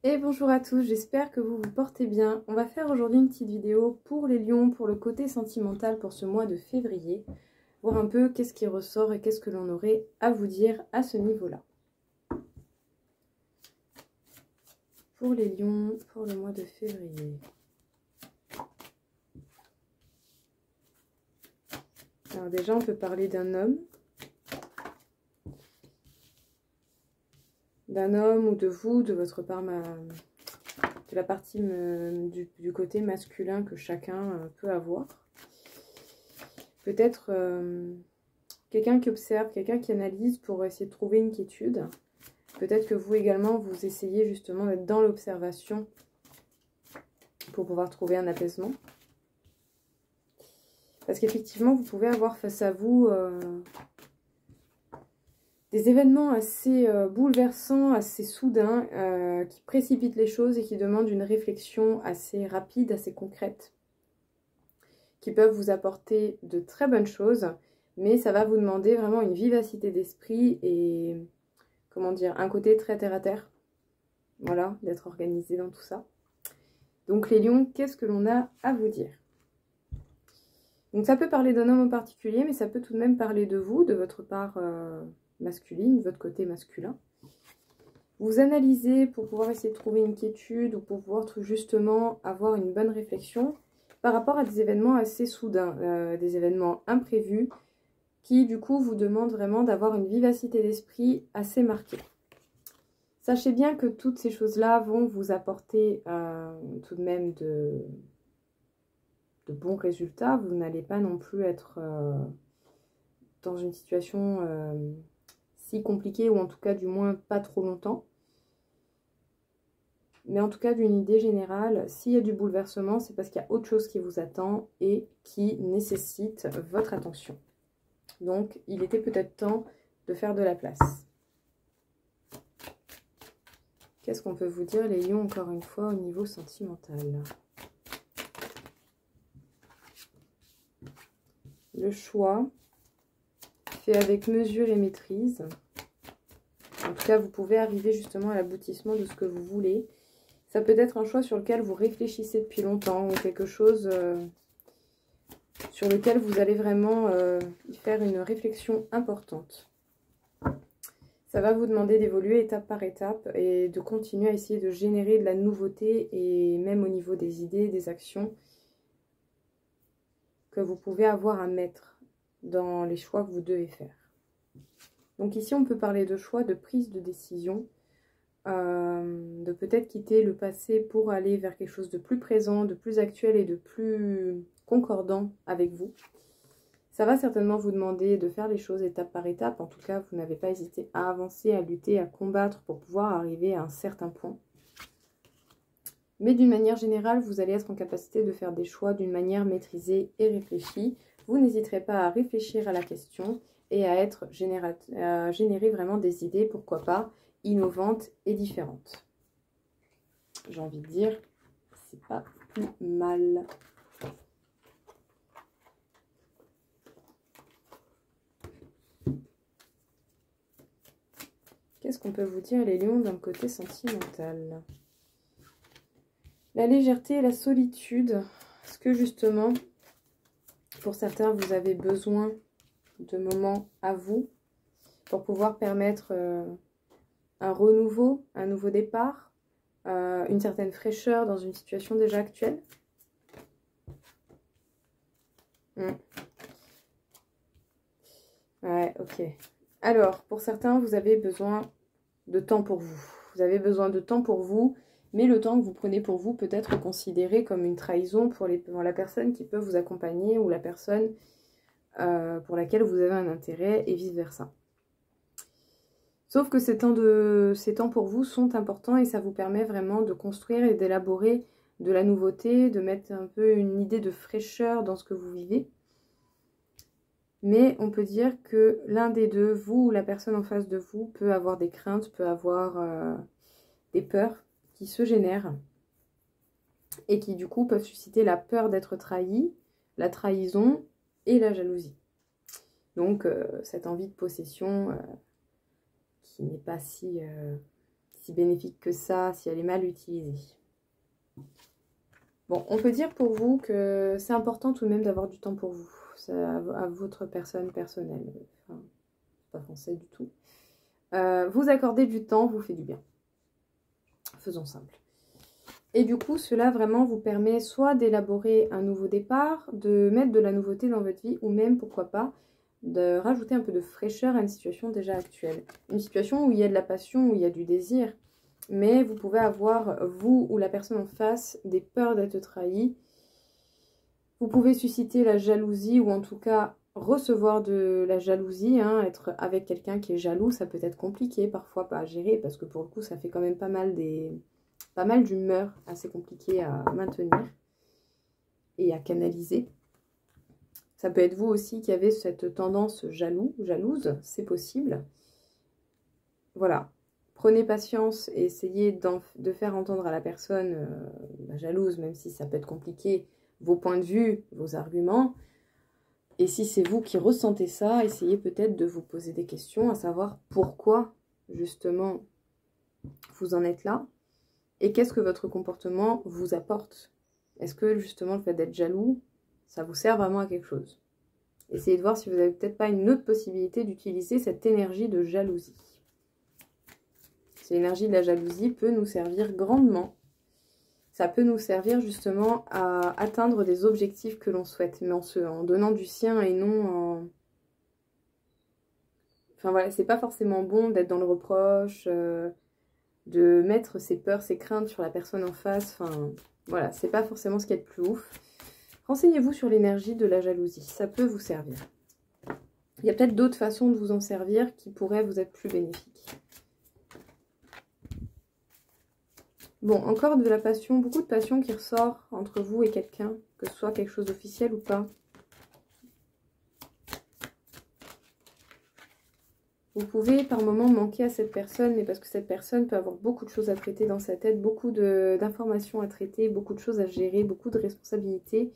Et bonjour à tous, j'espère que vous vous portez bien. On va faire aujourd'hui une petite vidéo pour les lions, pour le côté sentimental pour ce mois de février. Voir un peu qu'est-ce qui ressort et qu'est-ce que l'on aurait à vous dire à ce niveau-là. Pour les lions, pour le mois de février. Alors déjà, on peut parler d'un homme. D'un homme ou de vous, de votre part, de la partie du côté masculin que chacun peut avoir. Peut-être quelqu'un qui observe, quelqu'un qui analyse pour essayer de trouver une quiétude. Peut-être que vous également, vous essayez justement d'être dans l'observation pour pouvoir trouver un apaisement. Parce qu'effectivement, vous pouvez avoir face à vous des événements assez bouleversants, assez soudains, qui précipitent les choses et qui demandent une réflexion assez rapide, assez concrète, qui peuvent vous apporter de très bonnes choses, mais ça va vous demander vraiment une vivacité d'esprit et, comment dire, un côté très terre-à-terre. Voilà, d'être organisé dans tout ça. Donc les lions, qu'est-ce que l'on a à vous dire? Donc ça peut parler d'un homme en particulier, mais ça peut tout de même parler de vous, de votre part masculine, de votre côté masculin. Vous analysez pour pouvoir essayer de trouver une quiétude ou pour pouvoir justement avoir une bonne réflexion par rapport à des événements assez soudains, des événements imprévus qui du coup vous demandent vraiment d'avoir une vivacité d'esprit assez marquée. Sachez bien que toutes ces choses-là vont vous apporter tout de même de bons résultats. Vous n'allez pas non plus être dans une situation si compliquée, ou en tout cas du moins pas trop longtemps. Mais en tout cas, d'une idée générale, s'il y a du bouleversement, c'est parce qu'il y a autre chose qui vous attend et qui nécessite votre attention. Donc, il était peut-être temps de faire de la place. Qu'est-ce qu'on peut vous dire, les lions, encore une fois, au niveau sentimental? Le choix, fait avec mesure et maîtrise. En tout cas, vous pouvez arriver justement à l'aboutissement de ce que vous voulez. Ça peut être un choix sur lequel vous réfléchissez depuis longtemps, ou quelque chose sur lequel vous allez vraiment faire une réflexion importante. Ça va vous demander d'évoluer étape par étape et de continuer à essayer de générer de la nouveauté, et même au niveau des idées, des actions que vous pouvez avoir à mettre dans les choix que vous devez faire. Donc ici, on peut parler de choix, de prise de décision, de peut-être quitter le passé pour aller vers quelque chose de plus présent, de plus actuel et de plus concordant avec vous. Ça va certainement vous demander de faire les choses étape par étape. En tout cas, vous n'avez pas hésité à avancer, à lutter, à combattre pour pouvoir arriver à un certain point. Mais d'une manière générale, vous allez être en capacité de faire des choix d'une manière maîtrisée et réfléchie. Vous n'hésiterez pas à réfléchir à la question et à générer vraiment des idées, pourquoi pas, innovantes et différentes. J'ai envie de dire, c'est pas plus mal. Qu'est-ce qu'on peut vous dire, les lions, d'un côté sentimental? La légèreté et la solitude. Est-ce que justement, pour certains, vous avez besoin de moments à vous pour pouvoir permettre un renouveau, un nouveau départ, une certaine fraîcheur dans une situation déjà actuelle? Ouais, ok. Alors, pour certains, vous avez besoin de temps pour vous. Vous avez besoin de temps pour vous, mais le temps que vous prenez pour vous peut être considéré comme une trahison pour la personne qui peut vous accompagner, ou la personne pour laquelle vous avez un intérêt, et vice-versa. Sauf que ces temps pour vous sont importants, et ça vous permet vraiment de construire et d'élaborer de la nouveauté, de mettre un peu une idée de fraîcheur dans ce que vous vivez. Mais on peut dire que l'un des deux, vous ou la personne en face de vous, peut avoir des craintes, peut avoir des peurs qui se génèrent et qui du coup peuvent susciter la peur d'être trahi, la trahison et la jalousie. Donc cette envie de possession qui n'est pas si si bénéfique que ça, si elle est mal utilisée. Bon, on peut dire pour vous que c'est important tout de même d'avoir du temps pour vous. C'est à votre personne personnelle. Enfin, pas français du tout. Vous accorder du temps vous fait du bien. Faisons simple. Et du coup, cela vraiment vous permet soit d'élaborer un nouveau départ, de mettre de la nouveauté dans votre vie, ou même, pourquoi pas, de rajouter un peu de fraîcheur à une situation déjà actuelle. Une situation où il y a de la passion, où il y a du désir, mais vous pouvez avoir, vous ou la personne en face, des peurs d'être trahi. Vous pouvez susciter la jalousie, ou en tout cas recevoir de la jalousie, hein. Être avec quelqu'un qui est jaloux, ça peut être compliqué parfois pas à gérer, parce que pour le coup, ça fait quand même pas mal d'humeur assez compliquée à maintenir et à canaliser. Ça peut être vous aussi qui avez cette tendance jalouse, c'est possible. Voilà, prenez patience et essayez de faire entendre à la personne jalouse, même si ça peut être compliqué, vos points de vue, vos arguments. Et si c'est vous qui ressentez ça, essayez peut-être de vous poser des questions, à savoir pourquoi justement vous en êtes là. Et qu'est-ce que votre comportement vous apporte? Est-ce que justement le fait d'être jaloux, ça vous sert vraiment à quelque chose? Essayez de voir si vous n'avez peut-être pas une autre possibilité d'utiliser cette énergie de jalousie. Cette énergie de la jalousie peut nous servir grandement. Ça peut nous servir justement à atteindre des objectifs que l'on souhaite, mais en donnant du sien et non en... Enfin voilà, c'est pas forcément bon d'être dans le reproche, de mettre ses peurs, ses craintes sur la personne en face. Enfin voilà, c'est pas forcément ce qu'il y a de plus ouf. Renseignez-vous sur l'énergie de la jalousie, ça peut vous servir. Il y a peut-être d'autres façons de vous en servir qui pourraient vous être plus bénéfiques. Bon, encore de la passion, beaucoup de passion qui ressort entre vous et quelqu'un, que ce soit quelque chose d'officiel ou pas. Vous pouvez par moment manquer à cette personne, mais parce que cette personne peut avoir beaucoup de choses à traiter dans sa tête, beaucoup d'informations à traiter, beaucoup de choses à gérer, beaucoup de responsabilités.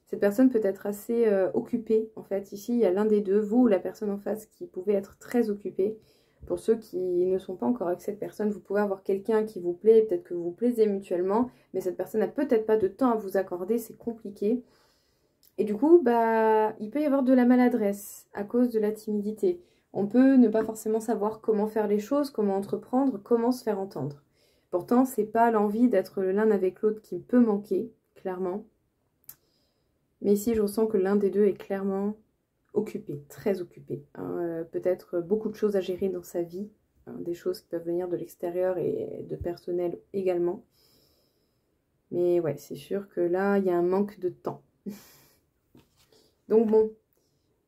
Cette personne peut être assez occupée, en fait. Ici, il y a l'un des deux, vous ou la personne en face, qui pouvait être très occupée. Pour ceux qui ne sont pas encore avec cette personne, vous pouvez avoir quelqu'un qui vous plaît, peut-être que vous vous plaisez mutuellement, mais cette personne n'a peut-être pas de temps à vous accorder, c'est compliqué. Et du coup, bah, il peut y avoir de la maladresse à cause de la timidité. On peut ne pas forcément savoir comment faire les choses, comment entreprendre, comment se faire entendre. Pourtant, c'est pas l'envie d'être l'un avec l'autre qui peut manquer, clairement. Mais ici, je ressens que l'un des deux est clairement occupé, très occupé. Hein. Peut-être beaucoup de choses à gérer dans sa vie, hein, des choses qui peuvent venir de l'extérieur et de personnel également. Mais ouais, c'est sûr que là, il y a un manque de temps. Donc bon,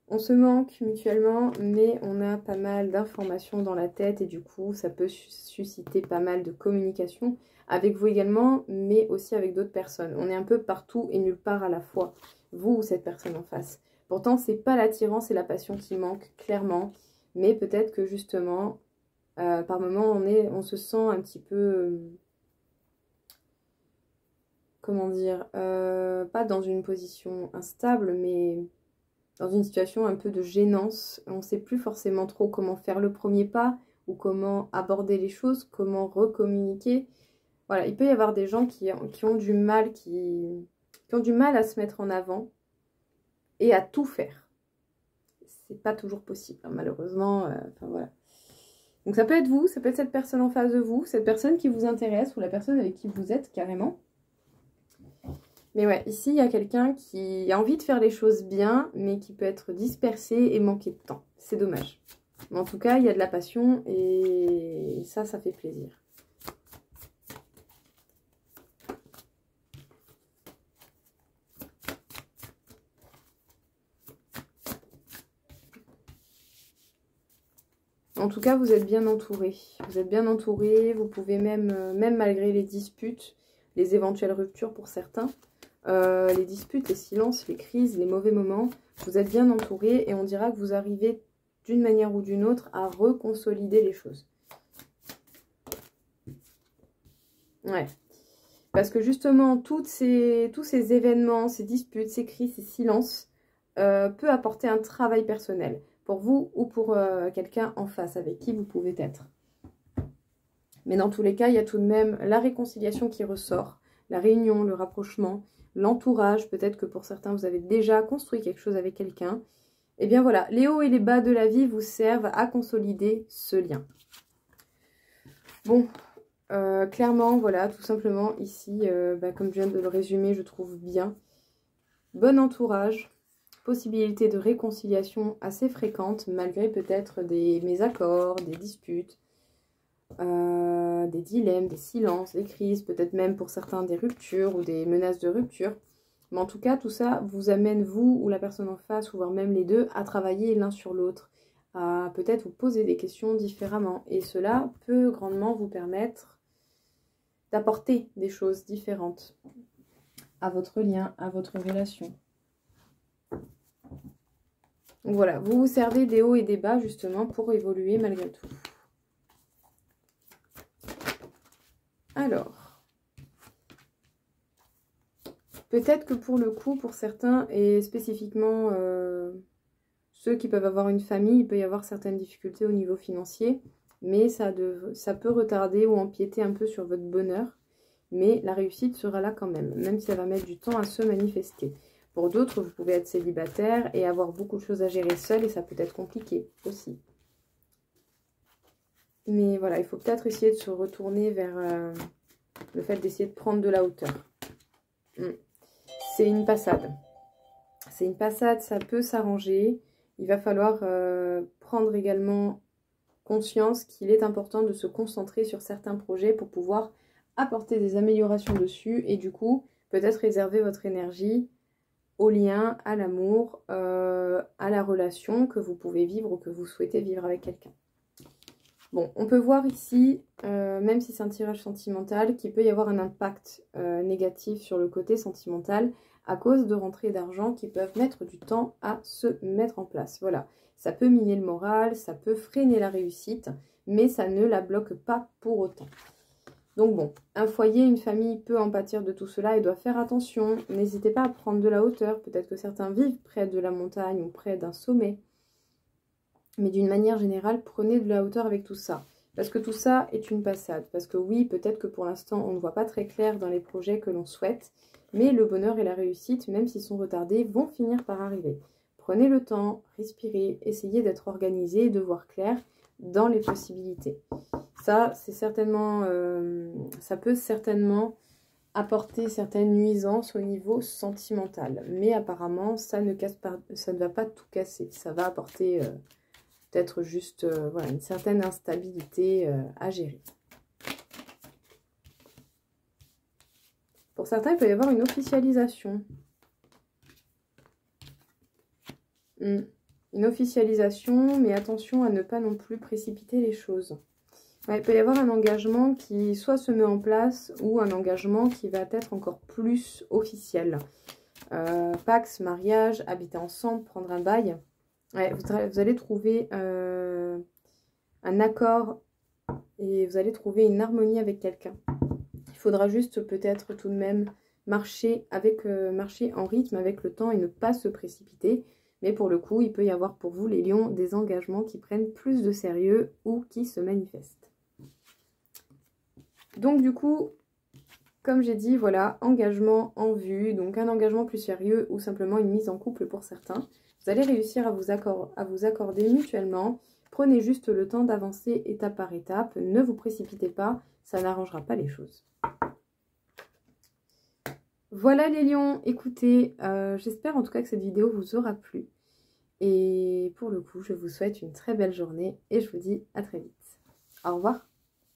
on se manque mutuellement, mais on a pas mal d'informations dans la tête et du coup, ça peut susciter pas mal de communication avec vous également, mais aussi avec d'autres personnes. On est un peu partout et nulle part à la fois, vous ou cette personne en face. Pourtant, c'est pas l'attirance et la passion qui manquent, clairement, mais peut-être que justement, par moments, on se sent un petit peu... comment dire, pas dans une position instable, mais dans une situation un peu de gênance. On ne sait plus forcément trop comment faire le premier pas ou comment aborder les choses, comment recommuniquer. Voilà, il peut y avoir des gens qui ont du mal, qui ont du mal à se mettre en avant et à tout faire. C'est pas toujours possible, hein, malheureusement. Enfin voilà. Donc ça peut être vous, ça peut être cette personne en face de vous, cette personne qui vous intéresse ou la personne avec qui vous êtes carrément. Mais ouais, ici, il y a quelqu'un qui a envie de faire les choses bien, mais qui peut être dispersé et manquer de temps. C'est dommage. Mais en tout cas, il y a de la passion et ça fait plaisir. En tout cas, vous êtes bien entouré. Vous êtes bien entouré. Vous pouvez même malgré les disputes, les éventuelles ruptures pour certains, les disputes, les silences, les crises, les mauvais moments, vous êtes bien entouré et on dira que vous arrivez d'une manière ou d'une autre à reconsolider les choses. Ouais. Parce que justement, tous ces événements, ces disputes, ces crises, ces silences peut apporter un travail personnel pour vous ou pour quelqu'un en face avec qui vous pouvez être. Mais dans tous les cas, il y a tout de même la réconciliation qui ressort, la réunion, le rapprochement, l'entourage. Peut-être que pour certains, vous avez déjà construit quelque chose avec quelqu'un. Et bien voilà, les hauts et les bas de la vie vous servent à consolider ce lien. Bon, clairement, voilà, tout simplement, ici, comme je viens de le résumer, je trouve bien. Bon entourage, possibilité de réconciliation assez fréquente, malgré peut-être des mésaccords, des disputes, des dilemmes, des silences, des crises, peut-être même pour certains des ruptures ou des menaces de rupture. Mais en tout cas, tout ça vous amène, vous ou la personne en face, ou voire même les deux, à travailler l'un sur l'autre, à peut-être vous poser des questions différemment. Et cela peut grandement vous permettre d'apporter des choses différentes à votre lien, à votre relation. Donc voilà, vous vous servez des hauts et des bas justement pour évoluer malgré tout. Alors, peut-être que pour le coup, pour certains, et spécifiquement ceux qui peuvent avoir une famille, il peut y avoir certaines difficultés au niveau financier, mais ça peut retarder ou empiéter un peu sur votre bonheur. Mais la réussite sera là quand même si ça va mettre du temps à se manifester. Pour d'autres, vous pouvez être célibataire et avoir beaucoup de choses à gérer seul et ça peut être compliqué aussi. Mais voilà, il faut peut-être essayer de se retourner vers le fait d'essayer de prendre de la hauteur. C'est une passade. C'est une passade, ça peut s'arranger. Il va falloir prendre également conscience qu'il est important de se concentrer sur certains projets pour pouvoir apporter des améliorations dessus et du coup, peut-être réserver votre énergie au lien, à l'amour, à la relation que vous pouvez vivre ou que vous souhaitez vivre avec quelqu'un. Bon, on peut voir ici, même si c'est un tirage sentimental, qu'il peut y avoir un impact négatif sur le côté sentimental à cause de rentrées d'argent qui peuvent mettre du temps à se mettre en place. Voilà, ça peut miner le moral, ça peut freiner la réussite, mais ça ne la bloque pas pour autant. Donc bon, un foyer, une famille peut en pâtir de tout cela et doit faire attention. N'hésitez pas à prendre de la hauteur. Peut-être que certains vivent près de la montagne ou près d'un sommet. Mais d'une manière générale, prenez de la hauteur avec tout ça. Parce que tout ça est une passade. Parce que oui, peut-être que pour l'instant, on ne voit pas très clair dans les projets que l'on souhaite. Mais le bonheur et la réussite, même s'ils sont retardés, vont finir par arriver. Prenez le temps, respirez, essayez d'être organisé et de voir clair dans les possibilités. Ça, c'est certainement, ça peut certainement apporter certaines nuisances au niveau sentimental. Mais apparemment, ça ne va pas tout casser. Ça va apporter peut-être juste voilà, une certaine instabilité à gérer. Pour certains, il peut y avoir une officialisation. Une officialisation, mais attention à ne pas non plus précipiter les choses. Ouais, il peut y avoir un engagement qui soit se met en place ou un engagement qui va être encore plus officiel. Pax, mariage, habiter ensemble, prendre un bail. Ouais, vous allez trouver un accord et vous allez trouver une harmonie avec quelqu'un. Il faudra juste peut-être tout de même marcher en rythme avec le temps et ne pas se précipiter. Mais pour le coup, il peut y avoir pour vous, les lions, des engagements qui prennent plus de sérieux ou qui se manifestent. Donc du coup, comme j'ai dit, voilà, engagement en vue, donc un engagement plus sérieux ou simplement une mise en couple pour certains. Vous allez réussir à vous accorder mutuellement. Prenez juste le temps d'avancer étape par étape. Ne vous précipitez pas, ça n'arrangera pas les choses. Voilà les lions, écoutez, j'espère en tout cas que cette vidéo vous aura plu. Et pour le coup, je vous souhaite une très belle journée et je vous dis à très vite. Au revoir.